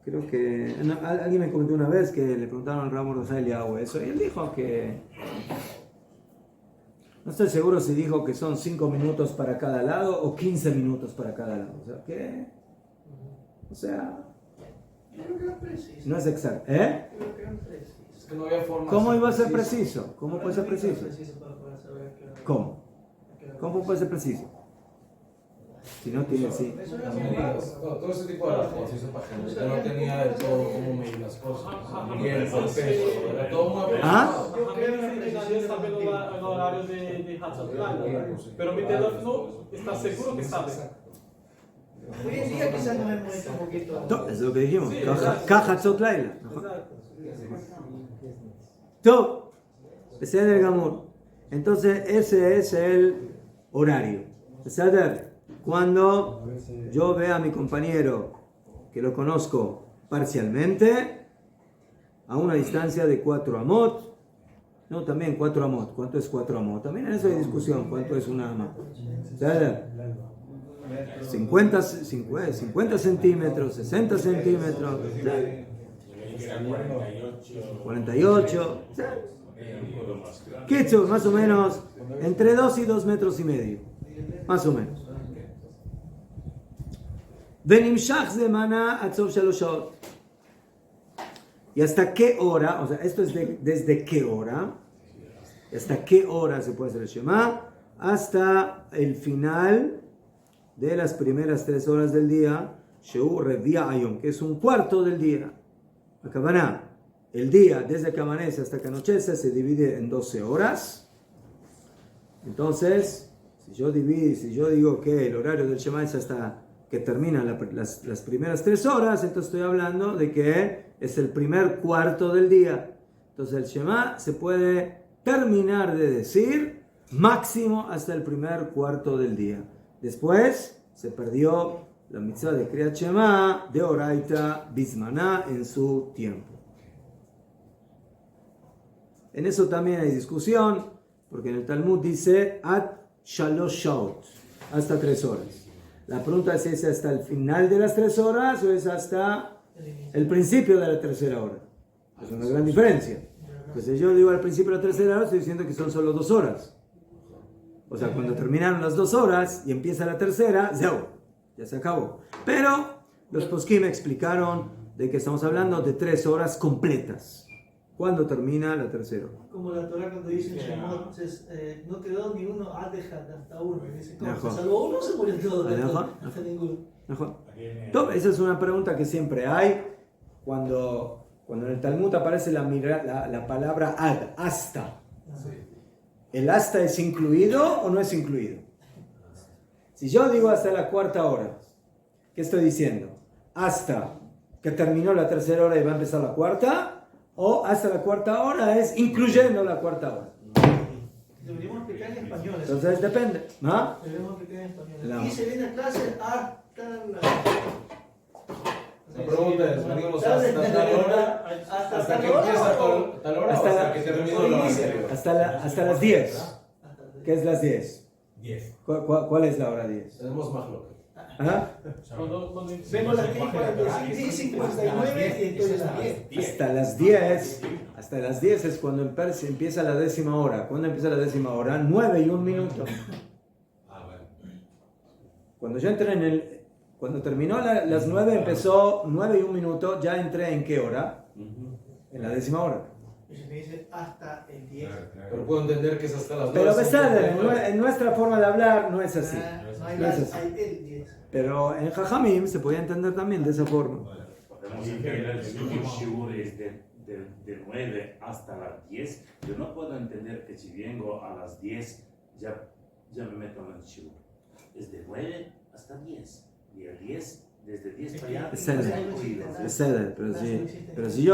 Creo que alguien me comentó una vez que le preguntaron al Ramo Rosalia o eso, y él dijo que no estoy seguro si dijo que son 5 minutos para cada lado o 15 minutos para cada lado. O sea, Yo creo que era preciso. no es exacto. Yo creo que eran precisos. Es que no había forma. ¿Cómo de iba a ser preciso. preciso? ¿Cómo puede ser preciso? Para saber qué hora- ¿Cómo? qué hora- ¿Cómo puede ser preciso? Si no tiene, sí. Eso era Las muy medidas, todo ese tipo de cosas, eso para gente que no tenía del todo cómo medir las cosas. Ni el peso, era todo muy aproximado. Yo creo en la Yo precisión sabe del el horario de Hatzot Laila, pero mi teléfono está seguro que sabe. Hoy en día quizás nos hemos hecho un poquito. Todo, es lo que dijimos. Sí, Caja Tzot Laila. Exacto. Todo. Ese es el Gamur. Entonces, ese es el horario. Cuando yo veo a mi compañero que lo conozco parcialmente, a una distancia de 4 amot, no, también 4 amot. ¿Cuánto es 4 amot? También en eso hay discusión. ¿Cuánto es una amot? 50 centímetros, 60 centímetros, 48. Kitchur, más o menos entre 2 y 2 metros y medio. Más o menos. Venimshach zemana atzov shalosh shaot. ¿Y hasta qué hora? O sea, esto es desde qué hora. ¿Hasta qué hora se puede hacer el Shema? Hasta el final de las primeras 3 horas del día, Sheu Revia Ayom, que es un cuarto del día. Akabaná, el día desde que amanece hasta que anochece se divide en 12 horas. Entonces, si yo digo que el horario del Shema es hasta que terminan las primeras 3 horas, entonces estoy hablando de que es el primer cuarto del día. Entonces el Shema se puede terminar de decir máximo hasta el primer cuarto del día. Después se perdió la mitzvah de Kriyat Shema de Oraita Bismaná en su tiempo. En eso también hay discusión, porque en el Talmud dice Ad Shalosh Shaot, hasta 3 horas. La pregunta es si es hasta el final de las 3 horas o es hasta el principio de la tercera hora. Es una gran diferencia. Pues si yo digo al principio de la tercera hora, estoy diciendo que son solo 2 horas. O sea, cuando terminaron las 2 horas y empieza la tercera, ya se acabó. Pero los poskim explicaron de que estamos hablando de 3 horas completas. ¿Cuándo termina la tercera hora? Como la Torah cuando dice en Shemot, entonces, no quedó ni uno, hasta uno. Y dice, ¿cómo? Ajá. Se salvó uno, se murió todo. Ajá. Hasta ninguno. Entonces, esa es una pregunta que siempre hay cuando en el Talmud aparece la palabra ad, hasta. ¿El hasta es incluido o no es incluido? Si yo digo hasta la 4ª hora, ¿qué estoy diciendo? Hasta que terminó la tercera hora y va a empezar la 4ª, o hasta la 4ª hora es incluyendo la 4ª hora. Deberíamos explicar en español. eso. Entonces depende. ¿Ah? Deberíamos explicar en español. La- Y se viene a clase hasta la... La pregunta es, venimos hasta tal hora, hasta que empieza tal hora, hasta que terminó la anterior. Hasta las 10. ¿Qué es las 10? 10. ¿Cuál es la hora 10? Tenemos más loco. ¿Ah? Cuando Vengo a las 10:59 y entonces las 10. Hasta las 10 es cuando empieza la 10ª hora. ¿Cuándo empieza la 10ª hora? 9 y 1 minuto. Cuando yo entré cuando terminó las 9, empezó 9 y 1 minuto, ya entré en qué hora? En la 10ª hora. Y se me dice hasta el 10. Pero puedo entender que es hasta las 9. Pero Beseder, en nuestra forma de hablar no es así. No hay No es las, así. hay el 10. Pero en Jajamim se podía entender también de esa forma. Podemos entender el último shiur es de 9 hasta las 10. Yo no puedo entender que si vengo a las 10 ya me meto en el shiur. Es de 9 hasta 10. Y el 10, desde 10 para allá, Beseder, pero si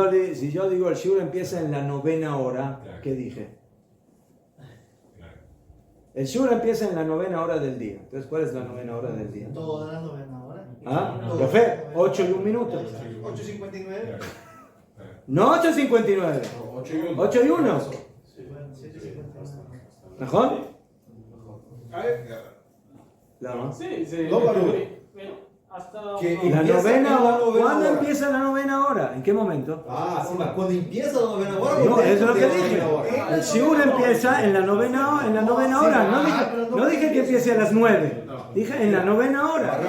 yo digo el shiur empieza en la 9ª hora, ¿qué dije? El shiur empieza en la 9ª hora del día. Entonces, ¿cuál es la 9ª hora del día? Toda la novena hora. ¿Ah? Café, 8 y 1 minuto. 8:59. No 8:59. 8 y 1. Bueno, 7:59. ¿Mejor? ¿La Sí, sí. No, pero- Bueno, hasta Que- La Empieza novena en la hora. novena ¿Cuándo hora. empieza la 9ª hora? ¿En qué momento? Ah, sí, cuando empieza la novena hora. No, eso es lo que de la dije. novena hora. El shiur empieza en la novena hora. No dije que empiece a las 9. Dije en la 9ª hora.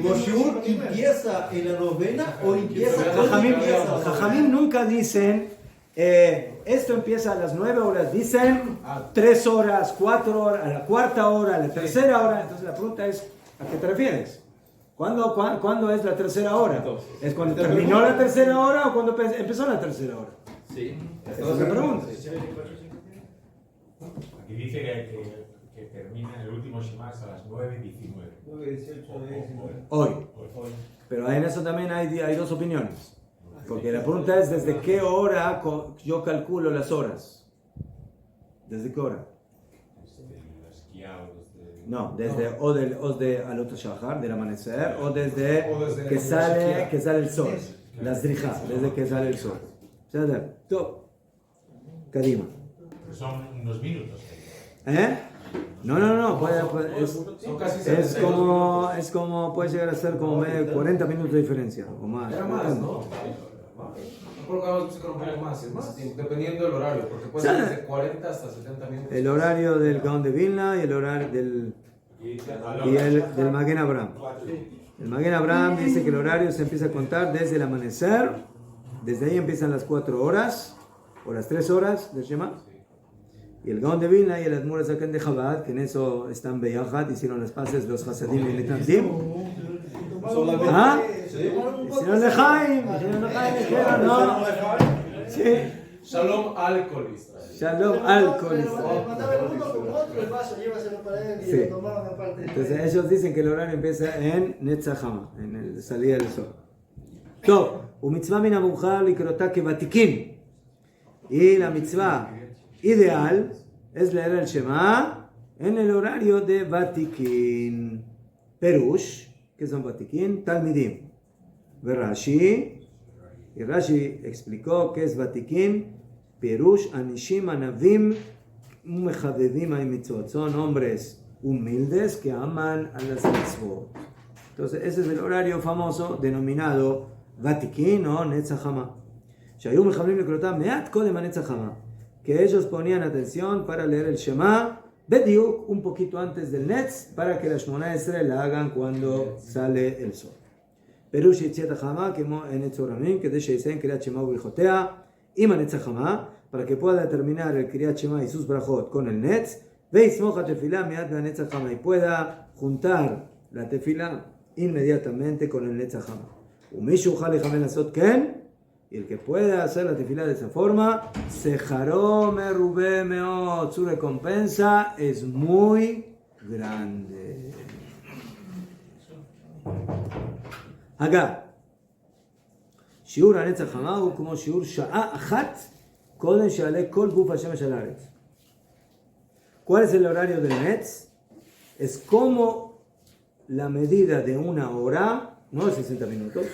¿Los shiur empieza en la novena o empieza cuando Jajamim, empieza la novena? Jajamim nunca dicen esto empieza a las 9 horas. Dicen 3 horas, 4 horas, a la 4ª hora, a la 3ª hora. Entonces la pregunta es, ¿a qué te refieres? ¿Cuándo es la 3ª hora? ¿Es cuando terminó la 3ª hora o cuando empezó la 3ª hora? Sí. Esa es la pregunta. Aquí dice que termina el último Shimax a las 9:19. 9:18. Hoy. Pero en eso también hay dos opiniones. Porque la pregunta es, ¿desde qué hora yo calculo las horas? ¿Desde qué hora? No, desde o de al otro shahar, del amanecer, o desde que sale el sol. Las drijas, desde que sale el sol. Todo. Kadima. Son unos minutos. ¿Eh? No, Son casi es como, puede llegar a ser como 40 minutos de diferencia o más. Era más, ¿no? Porque a veces un poco más, es más tiempo, dependiendo del horario, porque puede ser desde 40 hasta 70 minutos. El horario del Gaon de Vilna y el horario del Magen Abraham. El Magen Abraham dice que el horario se empieza a contar desde el amanecer, desde ahí empiezan las 4 horas o las 3 horas del Shema. Y el Gaon de Vilna y el Admur Zaken de Chabad, que en eso están Beyajad, hicieron las paces los Hasadim y Netandim. ¿Ah? Hicieron Lejaim, dijeron no. Sí. Shalom alcohol Israel. Shalom alcohol. Mandaba el uno con otro el vaso, llévaselo para él y Sí. lo tomaban aparte. Entonces ellos dicen que el horario empieza en Netzahama, en el salida del sol. Top, un mitzvah min amujar likrotá que vatikim. Y la mitzvah ideal es leer el Shema en el horario de Vatikin. Perush, que son Vatikin, Talmidim. Rashi, y Rashi explicó que es Vatikin, Perush, Anishim, Anavim, Mechadedim hay mitzvot. Son hombres humildes que aman a las mitzvot. Entonces, ese es el horario famoso denominado Vatikin o Netzahama. Shayum Mechablim Lekrotam Meat Kodem Netzahama. Que ellos ponían atención para leer el Shema Bediuk un poquito antes del Netz para que la Shmona Esrei la hagan cuando sale el sol. Perush Yetziat HaChama como en Etzoramim que de Sheisen Kriyat Shema Ubichotea Ima Netzahama para que pueda terminar el Kriyat Shema y sus brachot con el Netz Veismoja Tefilá Meat Netzahama y pueda juntar la Tefilá inmediatamente con el Netzahama. Umishu Jale Jamel Asot Ken. Y el que pueda hacer la tefilá de esa forma, Sejaró merubé meot, su recompensa es muy grande. Acá, Shiur Hanetzach Hamahu como Shiur Sha'a Achat, Koden She'aleh Kol Guf Hashem Shalaretz. ¿Cuál es el horario del Netz? Es como la medida de una hora, no de 60 minutos,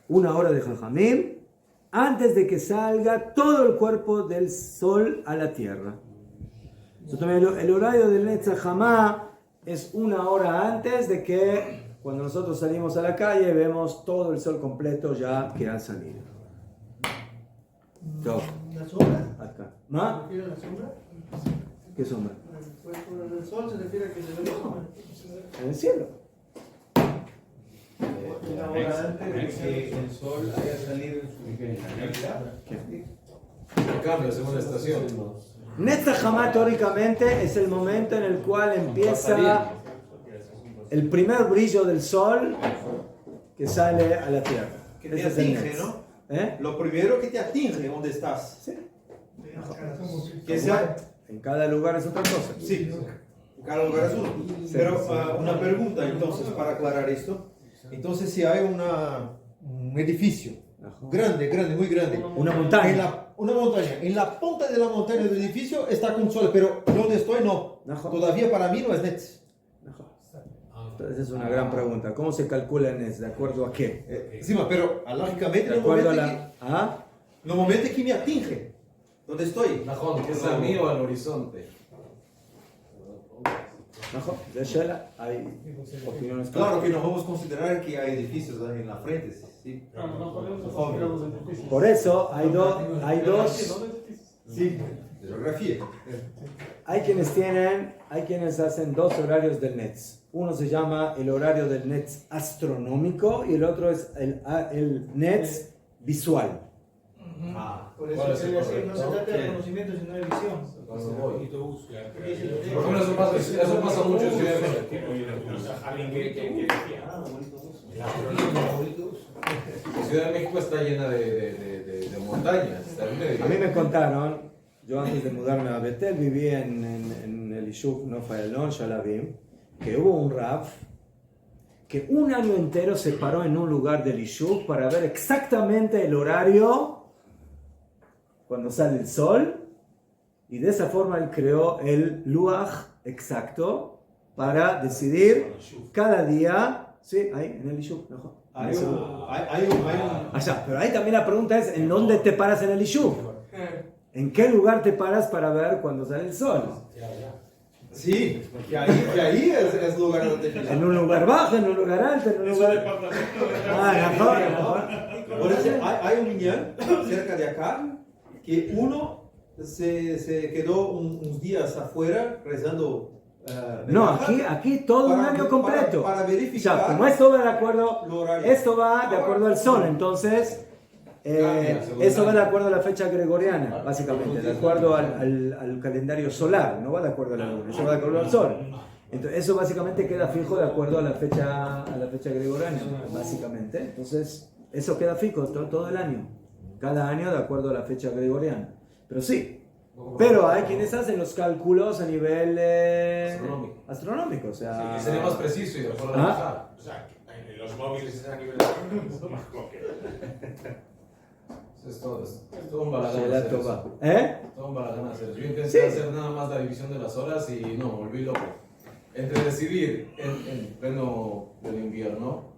una hora de Jajamim, antes de que salga todo el cuerpo del sol a la tierra. El horario del Netzahama es una hora antes de que cuando nosotros salimos a la calle vemos todo el sol completo ya que ha salido. ¿La sombra? Acá. ¿Se refiere a la sombra? ¿Qué sombra? El cuerpo del sol se refiere a que se ve la sombra. En el cielo. Una hora antes de que el sol haya salido en su cambia según la estación. Netzach Hamá teóricamente es el momento en el cual empieza el primer brillo del sol que sale a la tierra. Que te atinge, ¿no? Lo primero que te atinge donde estás. Sí. Que sea, En cada lugar es otra cosa. sí, en cada lugar es uno. Pero una pregunta entonces para aclarar esto. Entonces si hay un edificio grande, muy grande. Una montaña. Una montaña. En la punta de la montaña del edificio está con sol, pero donde estoy no. Todavía para mí no es Netz. Entonces es una gran pregunta. ¿Cómo se calcula el Netz? ¿De acuerdo a qué? Sí, pero lógicamente ¿De acuerdo a la... no momento que me atinge. ¿Dónde estoy? ¿Que es a mí o al horizonte? De Shela hay opiniones. Claro que no vamos a considerar que hay edificios en la frente. Sí. Por eso hay dos. Sí, de geografía. Hay quienes hacen dos horarios del Netz. Uno se llama el horario del Netz astronómico y el otro es el Netz visual. Por eso quiere decir, no se trata de conocimiento, sino de visión. Eso pasa mucho en Ciudad de México. Ciudad de México está llena de montañas. A mí me contaron, yo antes de mudarme a Betel viví en el Yishuv Nof Ayalon, Shalavim, que hubo un Rav que un año entero se paró en un lugar del Yishuv para ver exactamente el horario cuando sale el sol, y de esa forma él creó el Luach exacto para decidir cada día, sí, ahí en el Yishuv, pero ahí también la pregunta es, ¿en dónde te paras en el Yishuv? ¿En qué lugar te paras para ver cuando sale el sol? Sí, que ahí es lugar donde te... En un lugar bajo, en un lugar alto, en un lugar... Por eso hay un minyan cerca de acá que uno se quedó unos días afuera rezando. No, aquí todo un año completo. Para verificar. O sea, como esto va de acuerdo al sol, entonces eso va de acuerdo a la fecha gregoriana, básicamente, de acuerdo al calendario solar, no va de acuerdo a la luna, eso va de acuerdo al sol. Entonces, eso básicamente queda fijo de acuerdo a la fecha gregoriana, básicamente. Entonces, eso queda fijo todo el año. Cada año de acuerdo a la fecha gregoriana. Pero sí. Pero hay quienes hacen los cálculos a nivel astronómico. O sea, sí, sería más preciso y de acuerdo a la O sea, en los móviles es a nivel astronómico. Es todo un balagán. Todo un balagán hacer. Yo intenté hacer nada más la división de las horas y no, me volví loco. Entre decidir en pleno del invierno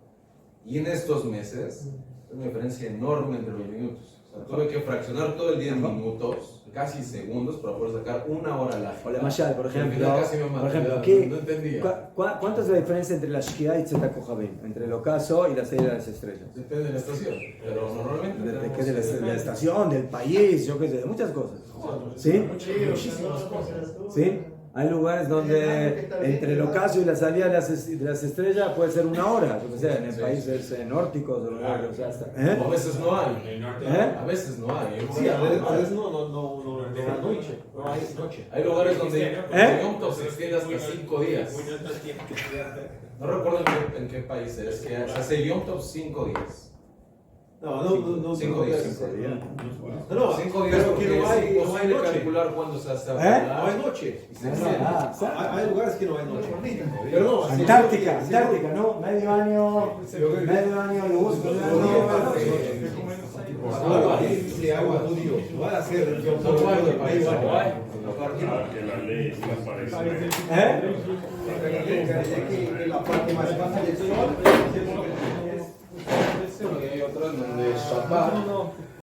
y en estos meses, hay una diferencia enorme entre los minutos. O sea, tuve que fraccionar todo el día en minutos, casi segundos, para poder sacar una hora al año. Hola, Mayal, por ejemplo, aquí, no entendía. ¿Cuánto es la diferencia entre la Shkia y Tzeta Kochavim? Entre el ocaso y la serie de las estrellas. Depende de la estación, pero normalmente... De la estación, del país, yo qué sé, de muchas cosas. ¿Sí? ¿Sí? Hay lugares donde entre el ocaso y la salida de las estrellas puede ser una hora, yo que sé, en países nórdicos o a veces no hay. A veces no hay. Sí, a veces no hay noche. Hay lugares donde Yom Tov se extiende hasta 5 días. No recuerdo en qué país es, que se hace Yom Tov 5 días. No, 5 días. 5 días pero que no hay imposible calcular cuándo se hace. No hay noche. Hay lugares que no hay noche. Pero no, Antártica, ¿no? Medio año luz, si hay un judío, va a ser el que la ley aparece. La parte más baja del sol. Y hay otras donde Shabbat